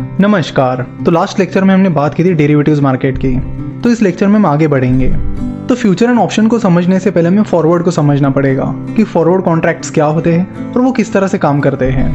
नमस्कार। तो last lecture में हमने बात की थी डेरिवेटिव्स मार्केट की। तो इस लेक्चर में हम आगे बढ़ेंगे। तो फ्यूचर एंड ऑप्शन को समझने से पहले हमें फॉरवर्ड को समझना पड़ेगा कि फॉरवर्ड कॉन्ट्रैक्ट्स क्या होते हैं और वो किस तरह से काम करते हैं।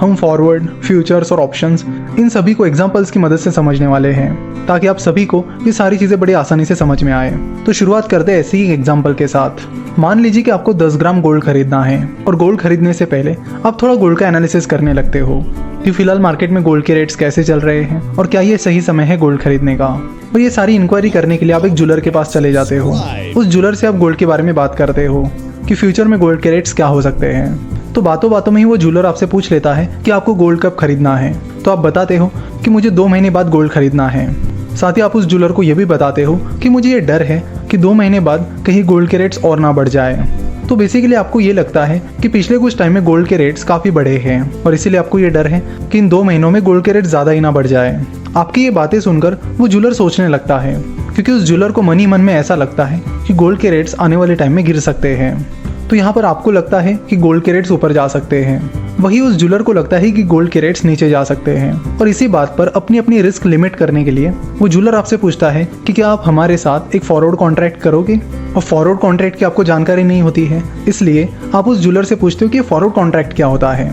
हम फॉरवर्ड, फ्यूचर्स और ऑप्शंस इन सभी को एग्जांपल्स की मदद से समझने वाले हैं ताकि आप सभी को ये सारी चीज़ें बड़ी आसानी से समझ में आए। तो शुरुआत करते हैं ऐसे ही एग्जाम्पल के साथ। मान लीजिए कि आपको 10 ग्राम गोल्ड खरीदना है और गोल्ड खरीदने से पहले आप थोड़ा गोल्ड का एनालिसिस करने लगते हो कि फिलहाल मार्केट में गोल्ड के रेट्स कैसे चल रहे हैं और क्या ये सही समय है गोल्ड खरीदने का। और ये सारी इंक्वायरी करने के लिए आप एक ज्वेलर के पास चले जाते हो। उस ज्वेलर से आप गोल्ड के बारे में बात करते हो कि फ्यूचर में गोल्ड के रेट्स क्या हो सकते हैं। तो बातों बातों में ही वो ज्वेलर आपसे पूछ लेता है कि आपको गोल्ड कब खरीदना है। तो आप बताते हो कि मुझे 2 महीने बाद गोल्ड खरीदना है। साथ ही आप उस ज्वेलर को ये भी बताते हो कि मुझे ये डर है कि 2 महीने बाद कहीं गोल्ड के रेट्स और ना बढ़ जाए। तो बेसिकली आपको ये लगता है कि पिछले कुछ टाइम में गोल्ड के रेट्स काफ़ी बढ़े हैं और इसीलिए आपको ये डर है कि इन 2 महीनों में गोल्ड के रेट ज़्यादा ही ना बढ़ जाए। आपकी ये बातें सुनकर वो ज्वेलर सोचने लगता है क्योंकि उस ज्वेलर को मन ही मन में ऐसा लगता है कि गोल्ड के रेट्स आने वाले टाइम में गिर सकते हैं। तो यहाँ पर आपको लगता है कि गोल्ड के रेट्स ऊपर जा सकते हैं, वही उस ज्वेलर को लगता है कि गोल्ड के रेट्स नीचे जा सकते हैं। और इसी बात पर अपनी अपनी रिस्क लिमिट करने के लिए वो ज्वेलर आपसे पूछता है कि क्या आप हमारे साथ एक फॉरवर्ड कॉन्ट्रैक्ट करोगे। और फॉरवर्ड कॉन्ट्रैक्ट की आपको जानकारी नहीं होती है, इसलिए आप उस ज्वेलर से पूछते हो कि फॉरवर्ड कॉन्ट्रैक्ट क्या होता है।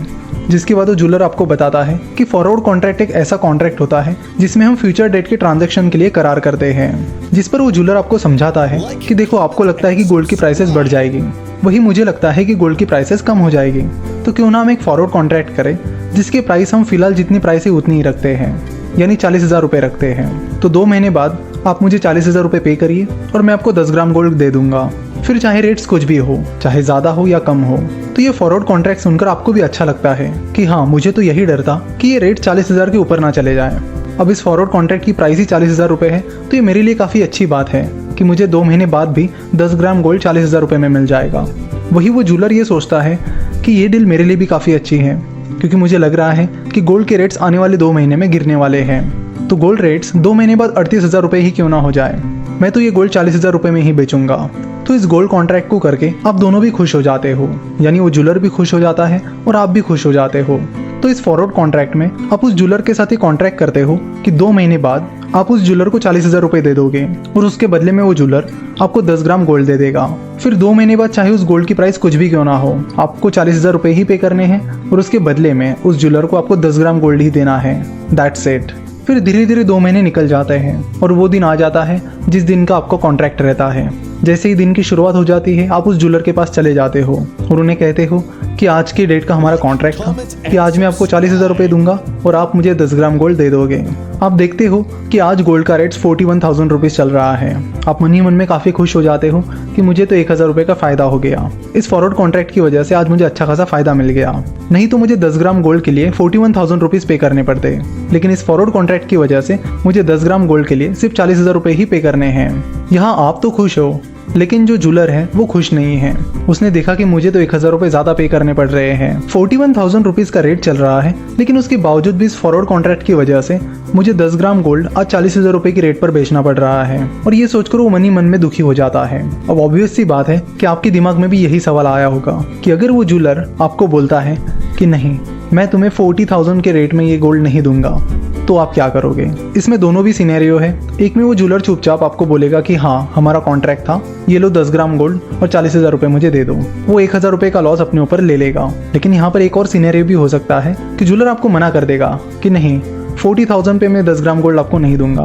जिसके बाद वो ज्वेलर आपको बताता है कि फॉरवर्ड कॉन्ट्रैक्ट एक ऐसा कॉन्ट्रैक्ट होता है जिसमें हम फ्यूचर डेट के ट्रांजैक्शन के लिए करार करते हैं। जिस पर वो ज्वेलर आपको समझाता है कि देखो, आपको लगता है कि गोल्ड की प्राइसेस बढ़ जाएगी, वही मुझे लगता है कि गोल्ड की प्राइसेस कम हो जाएगी। तो क्यों ना हम एक फॉरवर्ड कॉन्ट्रैक्ट करें जिसके प्राइस हम फिलहाल जितनी प्राइस है उतनी ही रखते हैं, यानी 40,000 रुपये रखते हैं। तो 2 महीने बाद आप मुझे 40,000 रुपये पे करिए और मैं आपको 10 ग्राम गोल्ड दे दूंगा। फिर चाहे रेट्स कुछ भी हो, चाहे ज़्यादा हो या कम हो। तो ये फॉरवर्ड कॉन्ट्रैक्ट सुनकर आपको भी अच्छा लगता है कि हाँ, मुझे तो यही डर था कि ये रेट 40,000 के ऊपर ना चले जाए। अब इस फॉरवर्ड कॉन्ट्रैक्ट की प्राइस ही 40,000 रुपये है, तो ये मेरे लिए काफ़ी अच्छी बात है कि मुझे 2 महीने बाद भी 10 ग्राम गोल्ड 40,000 रुपये में मिल जाएगा। वही वो ज्वेलर ये सोचता है कि ये डील मेरे लिए भी काफ़ी अच्छी है क्योंकि मुझे लग रहा है कि गोल्ड के रेट्स आने वाले 2 महीने में गिरने वाले हैं। तो गोल्ड रेट्स 2 महीने बाद 38,000 रुपये ही क्यों ना हो जाए, मैं तो ये गोल्ड 40,000 रुपये में ही बेचूंगा। तो इस गोल्ड कॉन्ट्रैक्ट को करके आप दोनों भी खुश हो जाते हो, यानी वो ज्वेलर भी खुश हो जाता है और आप भी खुश हो जाते हो। तो इस फॉरवर्ड कॉन्ट्रैक्ट में आप उस ज्वेलर के साथ ही कॉन्ट्रैक्ट करते हो कि 2 महीने बाद आप उस ज्वेलर को 40,000 रुपये दे दोगे और उसके बदले में वो ज्वेलर आपको 10 ग्राम गोल्ड दे देगा। फिर 2 महीने बाद चाहे उस गोल्ड की प्राइस कुछ भी क्यों ना हो, आपको 40,000 रुपये ही पे करने हैं और उसके बदले में उस ज्वेलर को आपको 10 ग्राम गोल्ड ही देना है। That's it. फिर धीरे धीरे 2 महीने निकल जाते हैं और वो दिन आ जाता है जिस दिन का आपको कॉन्ट्रैक्ट रहता है। जैसे ही दिन की शुरुआत हो जाती है, आप उस ज्वेलर के पास चले जाते हो और उन्हें कहते हो कि आज की डेट का हमारा कॉन्ट्रैक्ट था कि आज मैं आपको 40,000 रुपये दूंगा और आप मुझे 10 ग्राम गोल्ड दे दोगे। आप देखते हो कि आज गोल्ड का रेट 41,000 रुपीज़ चल रहा है। आप मन ही मन में काफ़ी खुश हो जाते हो कि मुझे तो 1,000 रुपये का फ़ायदा हो गया। इस फॉरवर्ड कॉन्ट्रैक्ट की वजह से आज मुझे अच्छा खासा फ़ायदा मिल गया, नहीं तो मुझे 10 ग्राम गोल्ड के लिए 41,000 रुपीज़ पे करने पड़ते। लेकिन इस फॉरवर्ड कॉन्ट्रैक्ट की वजह से मुझे 10 ग्राम गोल्ड के लिए सिर्फ 40,000 रुपये ही पे करने हैं। यहाँ आप तो खुश हो, लेकिन जो ज्वेलर है वो खुश नहीं है। उसने देखा कि मुझे तो 1,000 रुपये ज़्यादा पे करने पड़ रहे हैं। 41,000 रुपीज़ का रेट चल रहा है, लेकिन उसके बावजूद भी इस फॉरवर्ड कॉन्ट्रैक्ट की वजह से मुझे 10 ग्राम गोल्ड आज 40,000 रुपये की रेट पर बेचना पड़ रहा है। और ये सोचकर वो मन ही मन में दुखी हो जाता है। अब ऑब्वियस सी बात है कि आपके दिमाग में भी यही सवाल आया होगा कि अगर वो ज्वेलर आपको बोलता है कि नहीं, मैं तुम्हें 40,000 के रेट में ये गोल्ड नहीं दूंगा, तो आप क्या करोगे। इसमें दोनों भी सिनेरियो है। एक में वो ज्वेलर चुपचाप आपको बोलेगा कि हाँ, हमारा कॉन्ट्रैक्ट था, ये लो 10 ग्राम गोल्ड और 40,000 रुपये मुझे दे दो। वो 1,000 रुपये का लॉस अपने ऊपर ले लेगा। लेकिन यहाँ पर एक और सिनेरियो भी हो सकता है कि ज्वेलर आपको मना कर देगा कि नहीं, 40,000 पे मैं 10 ग्राम गोल्ड आपको नहीं दूंगा।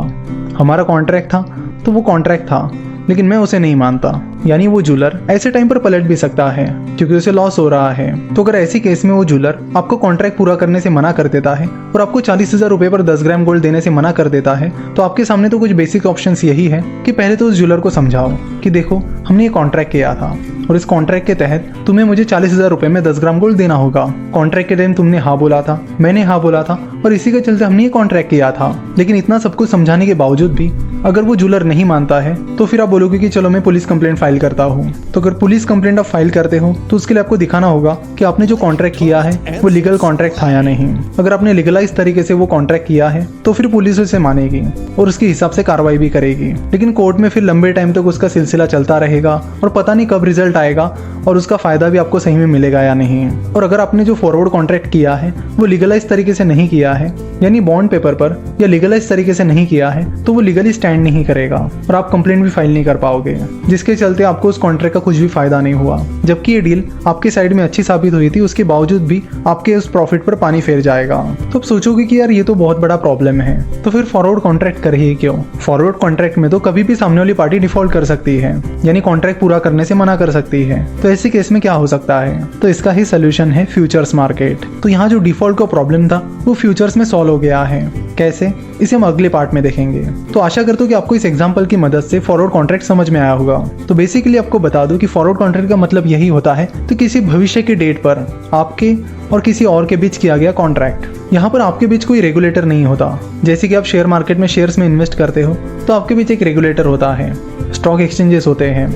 हमारा कॉन्ट्रैक्ट था तो वो कॉन्ट्रैक्ट था, लेकिन मैं उसे नहीं मानता। यानी वो ज्वेलर ऐसे टाइम पर पलट भी सकता है क्योंकि उसे लॉस हो रहा है। तो अगर ऐसी केस में वो ज्वेलर आपको कॉन्ट्रैक्ट पूरा करने से मना कर देता है और आपको 40,000 रुपये पर 10 ग्राम गोल्ड देने से मना कर देता है, तो आपके सामने तो कुछ बेसिक ऑप्शंस यही है कि पहले तो उस ज्वेलर को समझाओ कि देखो, हमने ये कॉन्ट्रैक्ट किया था और इस कॉन्ट्रैक्ट के तहत तुम्हें मुझे 40,000 रुपये में 10 ग्राम गोल्ड देना होगा। कॉन्ट्रैक्ट के टाइम तुमने हाँ बोला था, मैंने हाँ बोला था और इसी के चलते हमने ये कॉन्ट्रैक्ट किया था। लेकिन इतना सब कुछ समझाने के बावजूद भी अगर वो ज्वेलर नहीं मानता है, तो फिर आप बोलोगे कि चलो मैं पुलिस कंप्लेंट फाइल करता हूँ। तो अगर पुलिस कंप्लेंट आप फाइल करते हो तो उसके लिए आपको दिखाना होगा कि आपने जो कॉन्ट्रैक्ट किया है वो लीगल कॉन्ट्रैक्ट था या नहीं। अगर आपने लीगलाइज तरीके से वो कॉन्ट्रैक्ट किया है तो फिर पुलिस उसे मानेगी और उसके हिसाब से कार्रवाई भी करेगी। लेकिन कोर्ट में फिर लंबे टाइम तक उसका सिलसिला चलता रहेगा और पता नहीं कब रिजल्ट आएगा और उसका फायदा भी आपको सही में मिलेगा या नहीं। और अगर आपने जो फॉरवर्ड कॉन्ट्रैक्ट किया है वो लीगलाइज तरीके से नहीं किया है, यानी बॉन्ड पेपर पर या लीगलाइज तरीके से नहीं किया है तो वो लीगली स्टैंड नहीं करेगा और आप कंप्लेंट भी फाइल नहीं कर पाओगे, जिसके चलते आपको उस कॉन्ट्रैक्ट का कुछ भी फायदा नहीं हुआ। जबकि ये डील आपके साइड में अच्छी साबित हुई थी, उसके बावजूद भी आपके उस प्रॉफिट पर पानी फेर जाएगा। तो आप सोचोगे कि यार ये तो बहुत बड़ा प्रॉब्लम है, तो फिर फॉरवर्ड कॉन्ट्रैक्ट कर ही क्यों? फॉरवर्ड कॉन्ट्रैक्ट में तो कभी भी सामने वाली पार्टी डिफॉल्ट कर सकती है, यानी कॉन्ट्रैक्ट पूरा करने से मना कर सकती है। तो ऐसे केस में क्या हो सकता है? तो इसका ही सोल्यूशन है फ्यूचर्स मार्केट। तो यहाँ जो डिफॉल्ट का प्रॉब्लम था वो फ्यूचर्स में सॉल्व हो गया है। कैसे, इसे हम अगले पार्ट में देखेंगे। तो आशा करता हूँ कि आपको इस एग्जांपल की मदद से फॉरवर्ड कॉन्ट्रैक्ट समझ में आया होगा। तो बेसिकली आपको बता दूं कि फॉरवर्ड कॉन्ट्रैक्ट का मतलब यही होता है तो किसी भविष्य के डेट पर आपके और किसी और के बीच किया गया कॉन्ट्रैक्ट। यहाँ पर आपके बीच कोई रेगुलेटर नहीं होता। जैसे कि आप शेयर मार्केट में शेयर्स में इन्वेस्ट करते हो तो आपके बीच एक रेगुलेटर होता है, स्टॉक एक्सचेंजेस होते हैं।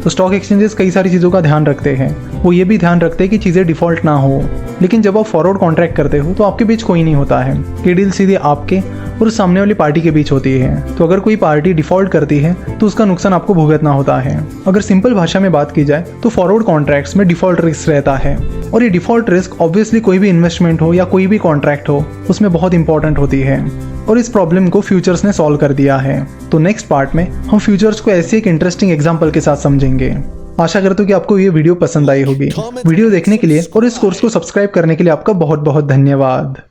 तो स्टॉक एक्सचेंजेस कई सारी चीज़ों का ध्यान रखते हैं, वो ये भी ध्यान रखते हैं कि चीज़ें डिफ़ॉल्ट ना हो। लेकिन जब आप फॉरवर्ड कॉन्ट्रैक्ट करते हो तो आपके बीच कोई नहीं होता है, ये डील सीधे आपके और सामने वाली पार्टी के बीच होती है। तो अगर कोई पार्टी डिफ़ॉल्ट करती है तो उसका नुकसान आपको भुगतना होता है। अगर सिंपल भाषा में बात की जाए तो फॉरवर्ड कॉन्ट्रैक्ट्स में डिफ़ॉल्ट रिस्क रहता है, और ये डिफ़ॉल्ट रिस्क ऑब्वियसली कोई भी इन्वेस्टमेंट हो या कोई भी कॉन्ट्रैक्ट हो उसमें बहुत इंपॉर्टेंट होती है, और इस प्रॉब्लम को फ्यूचर्स ने सॉल्व कर दिया है। तो नेक्स्ट पार्ट में हम फ्यूचर्स को ऐसे एक इंटरेस्टिंग एग्जाम्पल के साथ समझेंगे। आशा करता हूँ कि आपको ये वीडियो पसंद आई होगी। वीडियो देखने के लिए और इस कोर्स को सब्सक्राइब करने के लिए आपका बहुत बहुत धन्यवाद।